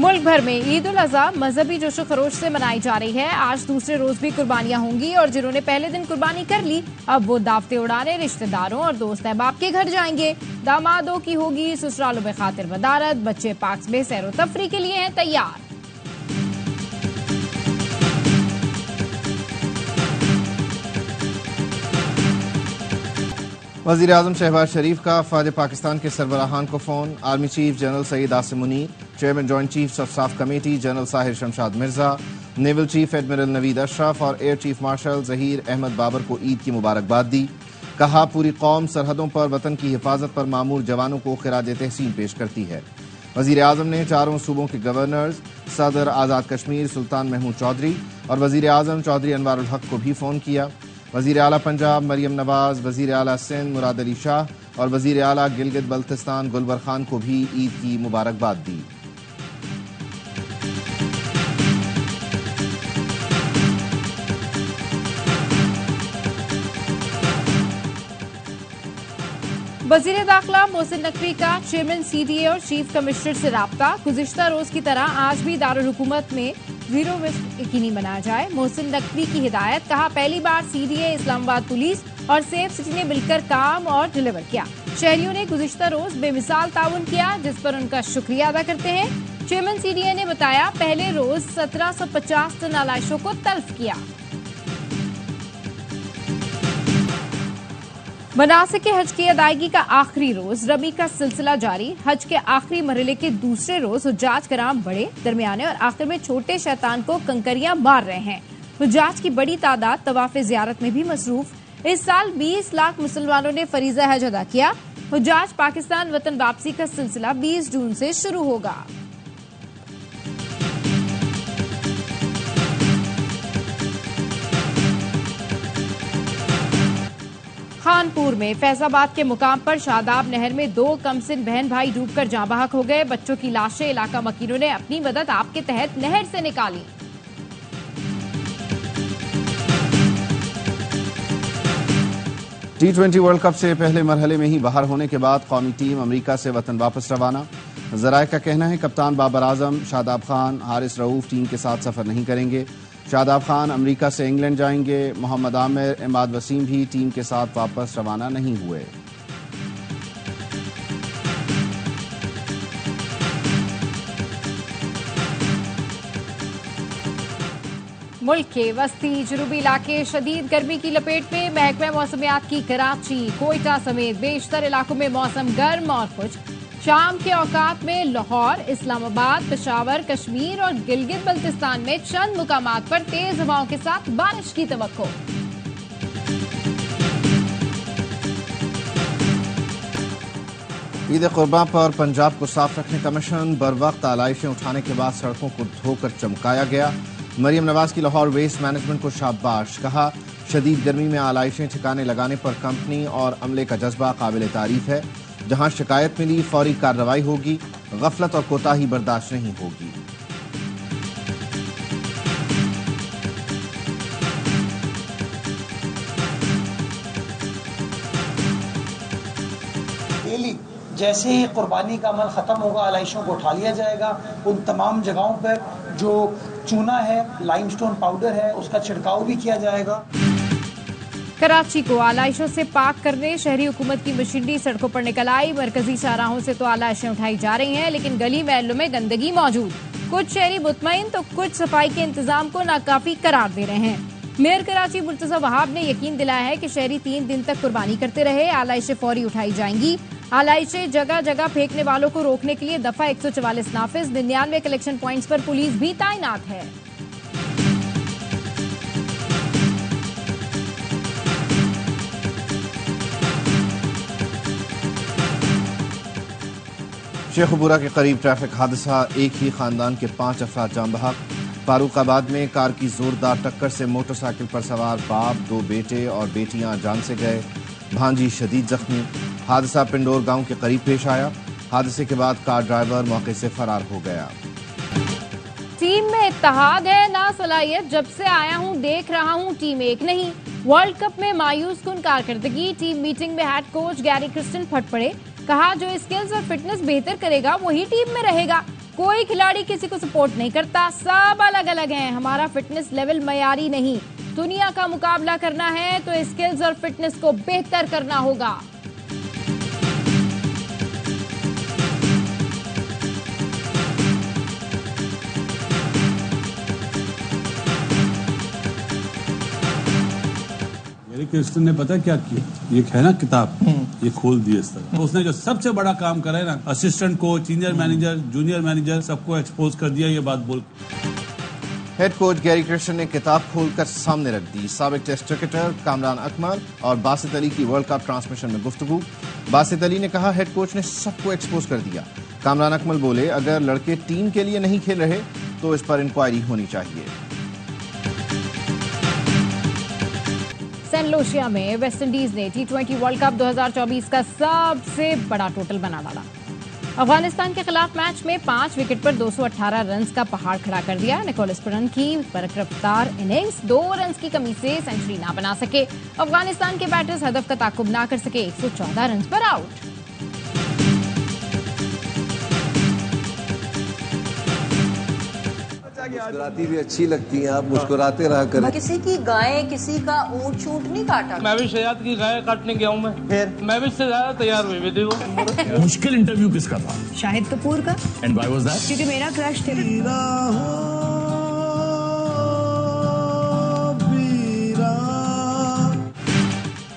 मुल्क भर में ईद उल अज़हा मजहबी जोशो खरोश से मनाई जा रही है। आज दूसरे रोज भी कुर्बानियां होंगी और जिन्होंने पहले दिन कुर्बानी कर ली अब वो दावतें उड़ाने रिश्तेदारों और दोस्त अहबाब के घर जाएंगे। दामादों की होगी ससुरालों में खातिर वदारत, बच्चे पार्क में सैरो तफरी के लिए हैं तैयार। वज़ीर आज़म शहबाज शरीफ का फ़ौज पाकिस्तान के सरबराहान को phone. Army chief general Saeed Asim Munir, chairman joint chiefs of staff committee general Sahir Shamshad Mirza, naval chief admiral Naveed Ashraf और air chief marshal Zaheer Ahmed Babar को ईद की मुबारकबाद दी। कहा, पूरी कौम सरहदों पर वतन की हिफाजत पर मामूर जवानों को खिराज तहसीन पेश करती है। वज़ीर आज़म ने चारों सूबों के गवर्नर्स, सदर आज़ाद कश्मीर सुल्तान महमूद चौधरी और वज़ीर आज़म चौधरी अनवारुल हक को भी फ़ोन किया। वज़ीर आला पंजाब मरियम नवाज, वज़ीर आला सिंध मुराद अली शाह और वज़ीर आला गिलगित बल्तिस्तान गुलबर खान को भी ईद की मुबारकबाद दी। वज़ीर दाखिला मोहसिन नकवी का चेयरमैन सीडीए और चीफ कमिश्नर से राब्ता। गुज़िश्ता रोज की तरह आज भी दारुल हुकूमत में जीरो वेस्ट यकीनी बनाया जाए। मोहसिन नकवी की हिदायत। कहा, पहली बार सीडीए, इस्लामाबाद पुलिस और सेफ सिटी ने मिलकर काम और डिलीवर किया। शहरियों ने गुज़िश्ता रोज बेमिसाल ताउन किया जिस पर उनका शुक्रिया अदा करते हैं। चेयरमैन सीडीए ने बताया, पहले रोज 1750 टन आलाइशों को तल्फ किया। मनासिक के हज की अदायगी का आखिरी रोज रबी का सिलसिला जारी। हज के आखिरी मरहले के दूसरे रोज हुज्जाज कराम बड़े, दरमियाने और आखिर में छोटे शैतान को कंकरियां मार रहे हैं। हुज्जाज की बड़ी तादाद तवाफ ज़ियारत में भी मसरूफ। इस साल 20 लाख मुसलमानों ने फरीजा हज अदा किया। हुज्जाज पाकिस्तान वतन वापसी का सिलसिला 20 जून से शुरू होगा। खानपुर में फैजाबाद के मुकाम पर शादाब नहर में 2 कमसिन बहन भाई डूबकर जाँ बहक हो गए। बच्चों की लाशें इलाका मकीनों ने अपनी मदद आपके तहत नहर से निकाली। T20 वर्ल्ड कप से पहले मरहले में ही बाहर होने के बाद कौमी टीम अमेरिका से वतन वापस रवाना। जराए का कहना है कप्तान बाबर आजम, शादाब खान, हारिस रऊफ टीम के साथ सफर नहीं करेंगे। शादाब खान अमेरिका से इंग्लैंड जाएंगे। मोहम्मद आमिर, इमाद वसीम भी टीम के साथ वापस रवाना नहीं हुए। मुल्क के वस्ती जनूबी इलाके शदीद गर्मी की लपेट में। महकमा मौसमियात की कराची, कोयटा समेत बेशतर इलाकों में मौसम गर्म और खुश्क। शाम के औकात में लाहौर, इस्लामाबाद, पेशावर, कश्मीर और गिलगित बल्तिस्तान में चंद मुकामात पर तेज हवाओं के साथ बारिश की तवक्को। ईद कुर्बान पर पंजाब को साफ रखने का मिशन। बर वक्त आलाइशें उठाने के बाद सड़कों को धोकर चमकाया गया। मरियम नवाज की लाहौर वेस्ट मैनेजमेंट को शाबाश। कहा, शदीद गर्मी में आलाइशें ठिकाने लगाने पर कंपनी और अमले का जज्बा काबिल तारीफ है। जहां शिकायत मिली फौरी कार्रवाई होगी। गफलत और कोताही बर्दाश्त नहीं होगी। जैसे ही कुर्बानी का अमल ख़त्म होगा आलाइशों को उठा लिया जाएगा। उन तमाम जगहों पर जो चूना है, लाइमस्टोन पाउडर है, उसका छिड़काव भी किया जाएगा। कराची को आलाइशों से पाक करने शहरी हुकूमत की मशीनरी सड़कों पर निकल आई। मरकजी शाहराहों से तो आलाइशें उठाई जा रही हैं, लेकिन गली महलों में गंदगी मौजूद। कुछ शहरी मुतमईन तो कुछ सफाई के इंतजाम को नाकाफी करार दे रहे हैं। मेयर कराची मुर्तजा वहाब ने यकीन दिलाया है कि शहरी 3 दिन तक कुर्बानी करते रहे। आलाइशें फौरी उठाई जाएंगी। आलाइशें जगह जगह फेंकने वालों को रोकने के लिए दफा 144 नाफिज। 99 कलेक्शन पॉइंट्स पर पुलिस भी तैनात है। शेखुपुरा के करीब ट्रैफिक हादसा, एक ही खानदान के 5 अफराद जाँ बहक। फारूकाबाद में कार की जोरदार टक्कर से मोटरसाइकिल पर सवार बाप, 2 बेटे और बेटियां जान से गए। भांजी शदीद जख्मी। हादसा पिंडोर गांव के करीब पेश आया। हादसे के बाद कार ड्राइवर मौके से फरार हो गया। टीम में इत्तेहाद है ना सलाहियत। जब से आया हूं देख रहा हूं टीम एक नहीं। वर्ल्ड कप में मायूस कुन कारकर्दगी। टीम मीटिंग में हेड कोच गैरी क्रिस्टन फट पड़े। कहा, जो स्किल्स और फिटनेस बेहतर करेगा वही टीम में रहेगा। कोई खिलाड़ी किसी को सपोर्ट नहीं करता, सब अलग अलग हैं। हमारा फिटनेस लेवल मयारी नहीं। दुनिया का मुकाबला करना है तो स्किल्स और फिटनेस को बेहतर करना होगा। क्रिस्टन ने पता क्या किया, ये है ना किताब, ये खोल दी इस तरह। उसने जो सबसे बड़ा काम करा है ना, assistant coach, senior manager, junior manager, सबको एक्सपोज कर दिया ये बात बोल। हेड कोच गैरी क्रिस्टन ने किताब खोलकर सामने रख दी। साबिक टेस्ट क्रिकेटर कामरान अकमल और बासित अली की वर्ल्ड कप ट्रांसमिशन में गुफ्तगू। बासित अली ने कहा हेड कोच ने सबको एक्सपोज कर दिया। कामरान अकमल बोले अगर लड़के टीम के लिए नहीं खेल रहे तो इस पर इंक्वायरी होनी चाहिए। सेंट लूसिया में वेस्टइंडीज ने T20 वर्ल्ड कप 2024 का सबसे बड़ा टोटल बना डाला। अफगानिस्तान के खिलाफ मैच में 5 विकेट पर 218 रन का पहाड़ खड़ा कर दिया। निकोलस पुरन की बरकरार इनिंग्स 2 रन की कमी से सेंचुरी ना बना सके। अफगानिस्तान के बैटर्स हदफ का ताकुब ना कर सके, 114 रन पर आउट। मुस्कुराती भी अच्छी लगती हैं, आप मुस्कुराते रहा करें। किसी की गाय, किसी का ऊंट छूट नहीं काटा। मैं भी शहजाद की गाय काटने गया हूँ। मैं भी इससे ज्यादा तैयार हुई भी थी। मुश्किल इंटरव्यू किसका था? शाहिद कपूर का। And why was that? क्योंकि मेरा क्रश थे।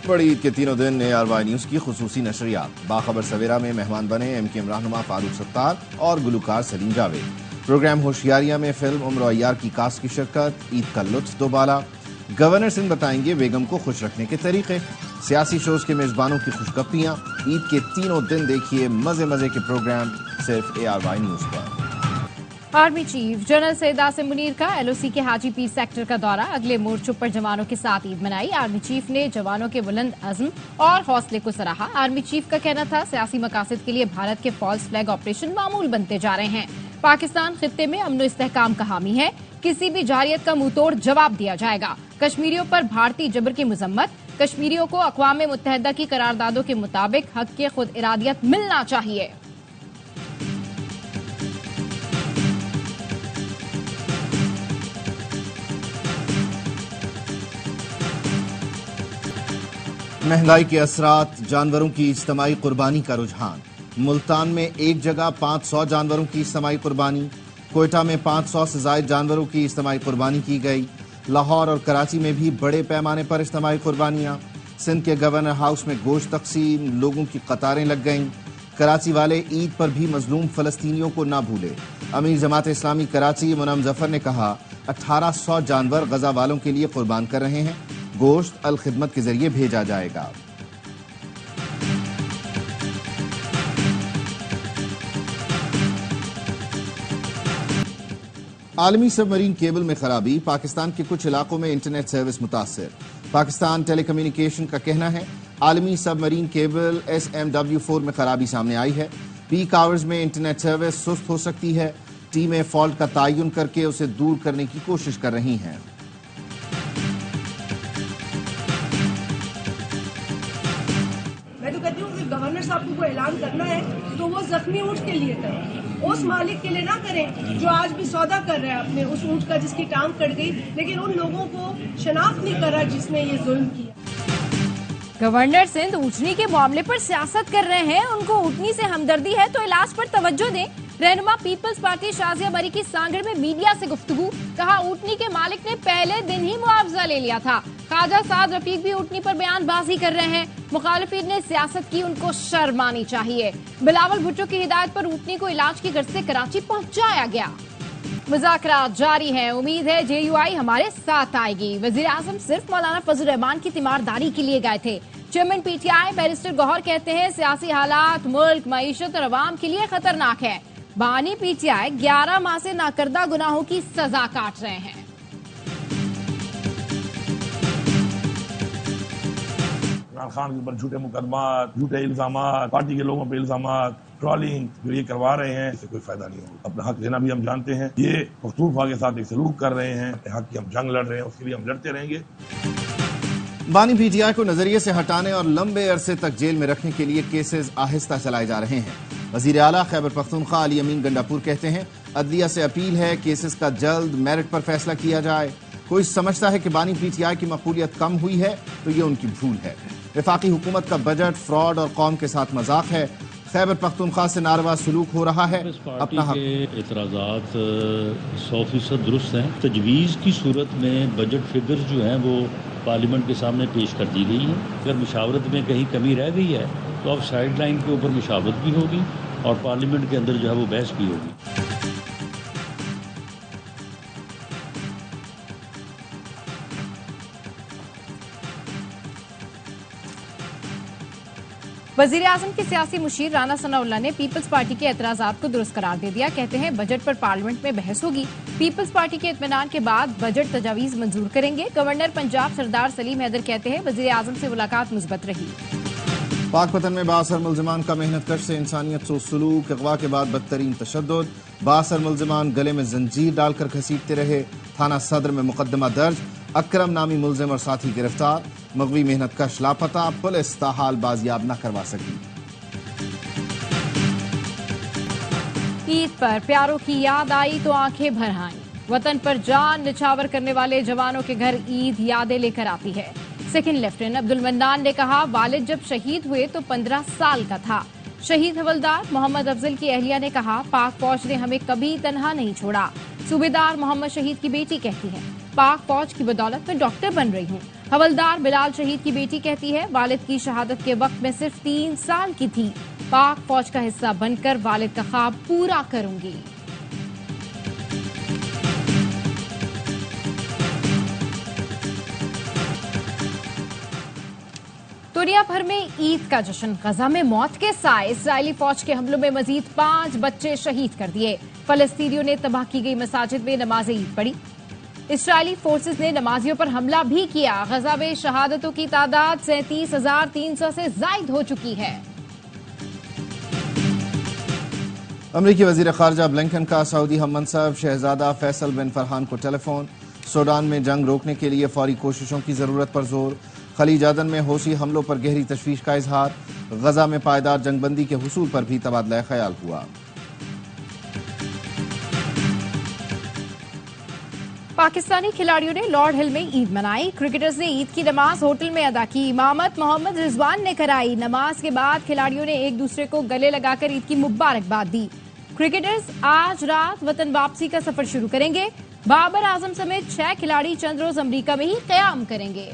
बड़ी ईद के तीनों दिन ARY न्यूज की खुसूसी नशरियात। बाखबर सवेरा में मेहमान बने MKM रहनुमा फारूक सत्तार और गुलकार सलीम जावेद। प्रोग्राम होशियारिया में फिल्म उम्र अय्यार की कास्ट की शिरकत। ईद का लुत्फ दोबाला। गवर्नर सिंध बताएंगे बेगम को खुश रखने के तरीके। सियासी शोज के मेजबानों की खुशगप्पियां। ईद के तीनों दिन देखिए मजे मजे के प्रोग्राम सिर्फ ARY न्यूज पर। Army chief general Syed Asim Munir का LOC के हाजी पीर सेक्टर का दौरा। अगले मोर्चों पर जवानों के साथ ईद मनाई। आर्मी चीफ ने जवानों के बुलंद अज़्म और हौसले को सराहा। आर्मी चीफ का कहना था सियासी मकासद के लिए भारत के फॉल्स फ्लैग ऑपरेशन मामूल बनते जा रहे हैं। पाकिस्तान खित्ते में अमन इस्तेहकाम का हामी है, किसी भी जारियत का मुंहतोड़ जवाब दिया जाएगा। कश्मीरियों पर भारतीय जबर की मजम्मत। कश्मीरियों को अक़वाम मुत्तहिदा की करारदादों के मुताबिक हक के खुद इरादियत मिलना चाहिए। महंगाई के असरात, जानवरों की इज्तमाई कुर्बानी का रुझान। मुल्तान में एक जगह 500 जानवरों की इज्तमाई कुर्बानी। कोयटा में 500 से ज्यादा जानवरों की इज्तमाई कुर्बानी की गई। लाहौर और कराची में भी बड़े पैमाने पर इज्तमाई कुर्बानियां। सिंध के गवर्नर हाउस में गोश्त तकसीम, लोगों की कतारें लग गईं। कराची वाले ईद पर भी मजलूम फलस्तीनियों को ना भूले। अमीर जमात इस्लामी कराची मुनम जफर ने कहा 1800 जानवर गजा वालों के लिए कुर्बान कर रहे हैं। गोश्त अल खिदमत के जरिए भेजा जाएगा। आलमी सबमरीन केबल में खराबी। पाकिस्तान के कुछ इलाकों में इंटरनेट सर्विस मुतासिर। पाकिस्तान टेलीकम्युनिकेशन का कहना है आलमी सबमरीन केबल SMW4 में खराबी सामने आई है। पीक आवर्स में इंटरनेट सर्विस सुस्त हो सकती है। टीमें फॉल्ट का तयन करके उसे दूर करने की कोशिश कर रही हैं। मैं तो कहती हूँ कि गवर्नर साहब को ऐलान करना है तो वो जख्मी ऊँट के लिए करें, उस मालिक के लिए ना करें जो आज भी सौदा कर रहा है अपने उस ऊँट का जिसकी टांग कट गई, लेकिन उन लोगों को शनाख्त नहीं कर रहा जिसने ये जुल्म किया। गवर्नर सिंध ऊँटनी के मामले पर सियासत कर रहे हैं। उनको ऊँटनी से हमदर्दी है तो इलाज पर तवज्जो दें। रहनुमा पीपल्स पार्टी शाजिया बरी की सांगड़ में मीडिया से गुफ्तगू। कहा ऊँटनी के मालिक ने पहले दिन ही मुआवजा ले लिया था। ख्वाजा साद रफीक भी ऊँटनी पर बयानबाजी कर रहे हैं। मुखालिफिन ने सियासत की, उनको शर्म आनी चाहिए। बिलावल भुट्टो की हिदायत पर ऊँटनी को इलाज की गर्ज से कराची पहुंचाया गया। मुज़ाकरात जारी है। उम्मीद है JUI हमारे साथ आएगी। वजीर आजम सिर्फ मौलाना फजल रहमान की तीमारदारी के लिए गए थे। चेयरमैन PTI बैरिस्टर गौहर कहते हैं सियासी हालात मुल्क, मईशत और अवाम के लिए खतरनाक है। बानी PTI 11 माह से नाकर्दा गुनाहों की सजा काट रहे हैं। इमरान खान के ऊपर झूठे मुकदमात, झूठे इल्जामात, पार्टी के लोगों पे इल्जामात, ट्रॉलिंग जो ये करवा रहे हैं, इससे कोई फायदा नहीं होगा। अपना हक लेना भी हम जानते हैं। ये पख्तूनख्वा के साथ एक सलूक कर रहे हैं। अपने हक की हम जंग लड़ रहे हैं, उसके लिए हम लड़ते रहेंगे। बानी PTI को नजरिए से हटाने और लंबे अरसे तक जेल में रखने के लिए केसेस आहिस्ता चलाए जा रहे हैं। वजीर आला खैबर पख्तूनख्वा अली अमीन गंडापुर कहते हैं अदलिया से अपील है केसेस का जल्द मेरिट पर फैसला किया जाए। कोई समझता है कि बानी पीटीआई की मकबूलियत कम हुई है तो ये उनकी भूल है। वफाकी हुकूमत का बजट फ्रॉड और कौम के साथ मजाक है। खैबर पख्तूनख्वा से नारवा सलूक हो रहा है। अपना हक एतराज़ात 100% दुरुस्त हैं। तजवीज़ की सूरत में बजट फिगर्स जो हैं वो पार्लियामेंट के सामने पेश कर दी गई हैं। अगर मुशावरत में कहीं कमी रह गई है तो अब साइड लाइन के ऊपर मुशावरत भी होगी और पार्लियामेंट के अंदर जो है वो बहस भी होगी। वजीर आजम के सियासी मुशीर राना सनाउल्लाह ने पीपल्स पार्टी के एतराजात को दुरुस्त करार दे दिया। कहते हैं बजट पर पार्लियामेंट में बहस होगी। पीपल्स पार्टी के इत्मीनान के बाद बजट तजावीज मंजूर करेंगे। गवर्नर पंजाब सरदार सलीम हैदर कहते हैं वजीर आजम से मुलाकात मुस्बत रही। पाकपतन में बासर मुलजमान का मेहनत कश से इंसानियत सो सलूक, अगवा के बाद बदतरीन तशद्दुद। बासर मुलजमान गले में जंजीर डालकर घसीटते रहे। थाना सदर में मुकदमा दर्ज। अकरम नामी मुलजिम और साथी गिरफ्तार। मगवी मेहनत कश लापता। पुलिस ताहाल बाजियाब न करवा सकी। ईद पर प्यारों की याद आई तो आंखें भर आईं। वतन पर जान निछावर करने वाले जवानों के घर ईद यादें लेकर आती है। सेकंड लेफ्टिनेंट अब्दुल मन्नान ने कहा वालिद जब शहीद हुए तो 15 साल का था। शहीद हवलदार मोहम्मद अफजल की अहलिया ने कहा पाक फौज ने हमें कभी तन्हा नहीं छोड़ा। सूबेदार मोहम्मद शहीद की बेटी कहती है पाक फौज की बदौलत में डॉक्टर बन रही हूँ। हवलदार बिलाल शहीद की बेटी कहती है वालिद की शहादत के वक्त में सिर्फ 3 साल की थी। पाक फौज का हिस्सा बनकर वालिद का ख्वाब पूरा करूंगी। दुनिया भर में ईद का जश्न। गजा में मौत के साए। इजरायली फौज के हमलों में मजीद 5 बच्चे शहीद कर दिए। फलस्तीनियों ने तबाह की गई मसाजिद में नमाज ईद पढ़ी। इजरायली फोर्सेस ने नमाजियों पर हमला भी किया। गजा में शहादतों की तादाद 37,300 से जायद हो चुकी है। अमरीकी वजीर खारजा ब्लिंकन का सऊदी हम मनसब शहजादा फैसल बिन फरहान को टेलीफोन। सूडान में जंग रोकने के लिए फौरी कोशिशों की जरूरत पर जोर। खलीज अदन में हौसी हमलों पर गहरी तशवीश का इजहार। गजा में पायदार जंगबंदी के हुसूल पर भी तबादला ख्याल हुआ। पाकिस्तानी खिलाड़ियों ने लॉर्ड हिल में ईद मनाई। क्रिकेटर्स ने ईद की नमाज होटल में अदा की। इमामत मोहम्मद रिजवान ने कराई। नमाज के बाद खिलाड़ियों ने एक दूसरे को गले लगाकर ईद की मुबारकबाद दी। क्रिकेटर्स आज रात वतन वापसी का सफर शुरू करेंगे। बाबर आजम समेत 6 खिलाड़ी चंद रोज अमरीका में ही कयाम करेंगे।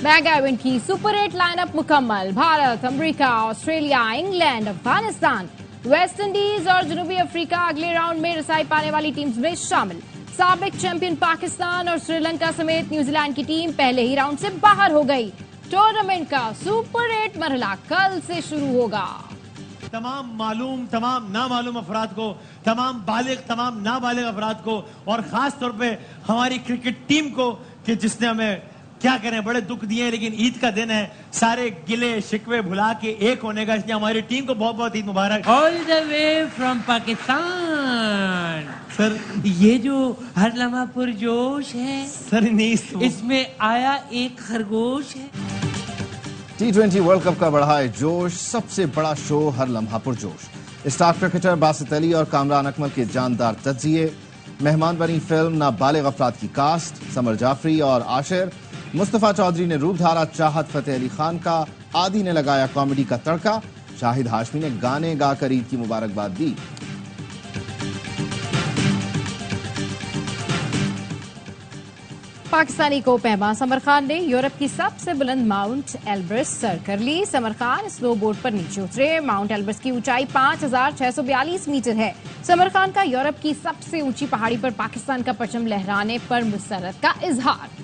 मेगा इवेंट की सुपर 8 लाइनअप मुकम्मल। Bharat, America, Australia, England, Afghanistan, West Indies और जनूबी अफ्रीका अगले राउंड में रसाई पाने वाली टीम्स में शामिल। साबिक चैंपियन पाकिस्तान और श्रीलंका समेत न्यूजीलैंड की टीम पहले ही राउंड से बाहर हो गई। टूर्नामेंट का सुपर 8 मरहला कल से शुरू होगा। तमाम मालूम, तमाम नामालूम अफराद को, तमाम बालिग, तमाम नाबालिग अफराद को और खास तौर पे हमारी क्रिकेट टीम को कि जिसने हमें क्या करें बड़े दुख दिए। लेकिन ईद का दिन है, सारे गिले शिकवे भुला के एक होने का, इसलिए हमारी टीम को बहुत बहुत ईद मुबारक। All the way from Pakistan. Sir ये जो हर लम्हा पुरजोश है सर, नहीं इसमें आया एक खरगोश है। T20 वर्ल्ड कप का बढ़ाए जोश। सबसे बड़ा शो हर लम्हा पुरजोश। स्टार क्रिकेटर बासित अली और कामरान अकमल के जानदार तज्जिए। मेहमान बनी फिल्म नाबालिग अफराद की कास्ट। समर जाफरी और आशिर। मुस्तफा चौधरी ने रूप धारा चाहत फतेह अली खान का। आदि ने लगाया कॉमेडी का तड़का। शाहिद हाशमी ने गाने गाकर ईद की मुबारकबाद दी। पाकिस्तानी को पहलवान समर खान ने यूरोप की सबसे बुलंद माउंट एल्ब्रस सर कर ली। समर खान स्नोबोर्ड पर नीचे उतरे। माउंट एल्ब्रस की ऊंचाई 5,642 मीटर है। समर खान का यूरोप की सबसे ऊंची पहाड़ी पर पाकिस्तान का परचम लहराने पर मुसर्रत का इजहार।